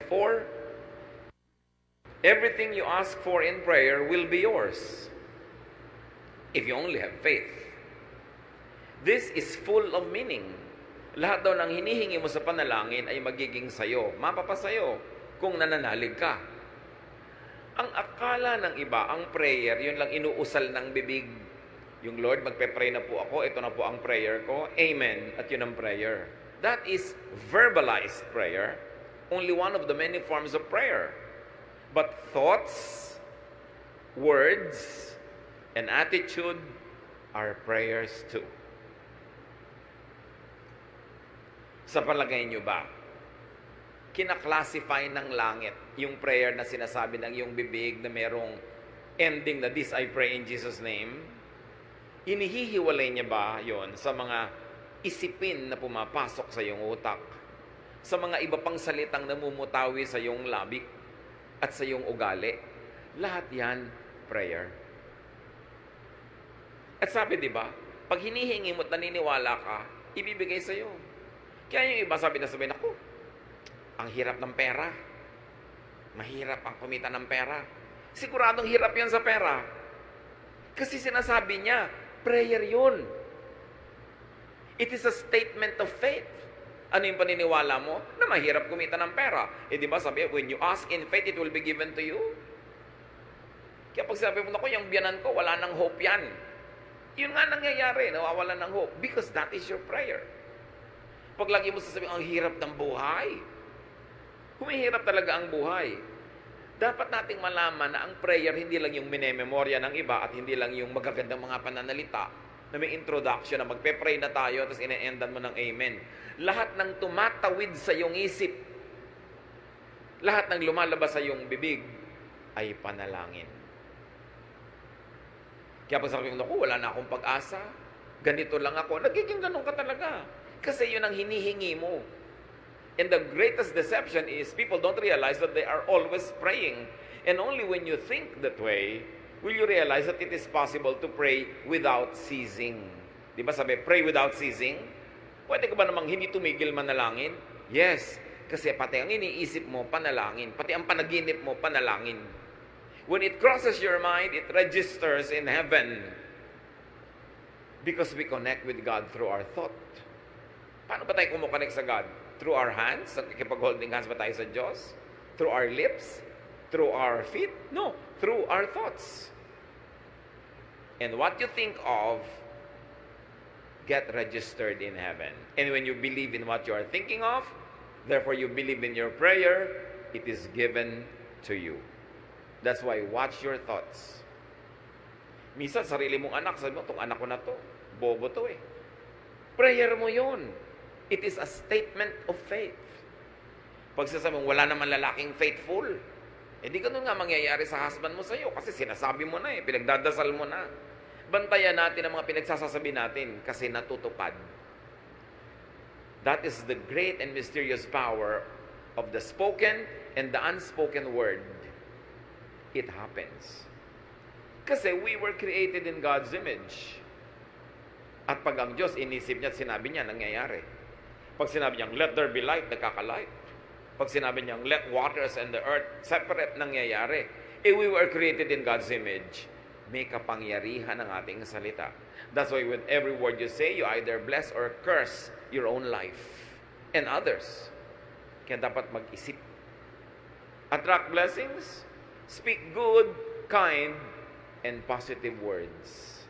For everything you ask for in prayer will be yours if you only have faith. This is full of meaning. Lahat daw ng hinihingi mo sa panalangin ay magiging sayo, mapapasayo kung nananalig ka. Ang akala ng iba, ang prayer, yun lang inuusal ng bibig. Yung Lord, magpe-pray na po ako, ito na po ang prayer ko, Amen, at yun ang prayer. That is verbalized prayer, only one of the many forms of prayer. But thoughts, words, and attitude are prayers too. Sa palagay nyo ba, kinaklasify ng langit yung prayer na sinasabi ng iyong bibig na merong ending na this I pray in Jesus' name? Inihihiwalay niya ba yon sa mga isipin na pumapasok sa iyong utak? Sa mga iba pang salitang namumutawi sa iyong labi at sa iyong ugali? Lahat yan, prayer. At sabi, di ba, pag hinihingi mo at naniniwala ka, ibibigay sa iyo. Kaya yung iba sabi ako, ang hirap ng pera. Mahirap ang kumita ng pera. Siguradong hirap yan sa pera. Kasi sinasabi niya, prayer yun. It is a statement of faith. Ano yung paniniwala mo? Na mahirap kumita ng pera. Di ba sabi, when you ask in faith, it will be given to you. Kaya pag sabi mo, yung biyanan ko, wala nang hope yan. Yun nga nangyayari, nawawala ng hope. Because that is your prayer. Pag lagi mo sasabihin, ang hirap ng buhay. Humihirap talaga ang buhay. Dapat nating malaman na ang prayer hindi lang yung minememorya ng iba at hindi lang yung magagandang mga pananalita na may introduction na magpe-pray na tayo tapos ine-endan mo ng amen. Lahat ng tumatawid sa iyong isip, lahat ng lumalabas sa iyong bibig ay panalangin. Kaya pag sabi mo, wala na akong pag-asa, ganito lang ako, nagiging ganun ka talaga. Kasi yun ang hinihingi mo. And the greatest deception is people don't realize that they are always praying. And only when you think that way, will you realize that it is possible to pray without ceasing. Di ba sabi, pray without ceasing? Pwede ka ba namang hindi tumigil manalangin? Yes, kasi pati ang iniisip mo, panalangin. Pati ang panaginip mo, panalangin. When it crosses your mind, it registers in heaven. Because we connect with God through our thought. Paano ba tayo kumukonect sa God? Through our hands? Nakikipag-holding hands ba tayo sa Diyos? Through our lips? Through our feet? No. Through our thoughts. And what you think of, get registered in heaven. And when you believe in what you are thinking of, therefore you believe in your prayer, it is given to you. That's why watch your thoughts. Minsan, sarili mong anak, sabi mo, itong anak ko na to, bobo to eh. Prayer mo yun. It is a statement of faith. Pag sasabi mo, wala naman lalaking faithful, di ganun nga mangyayari sa husband mo sa'yo kasi sinasabi mo na pinagdadasal mo na. Bantayan natin ang mga pinagsasasabi natin kasi natutupad. That is the great and mysterious power of the spoken and the unspoken word. It happens. Kasi we were created in God's image. At pag ang Diyos inisip niya at sinabi niya, nangyayari. Pag sinabi niyang, let there be light, nagkakalight. Pag sinabi niyang, let waters and the earth separate, nangyayari. We were created in God's image. May kapangyarihan ang ating salita. That's why with every word you say, you either bless or curse your own life and others. Kaya dapat mag-isip. Attract blessings. Speak good, kind, and positive words.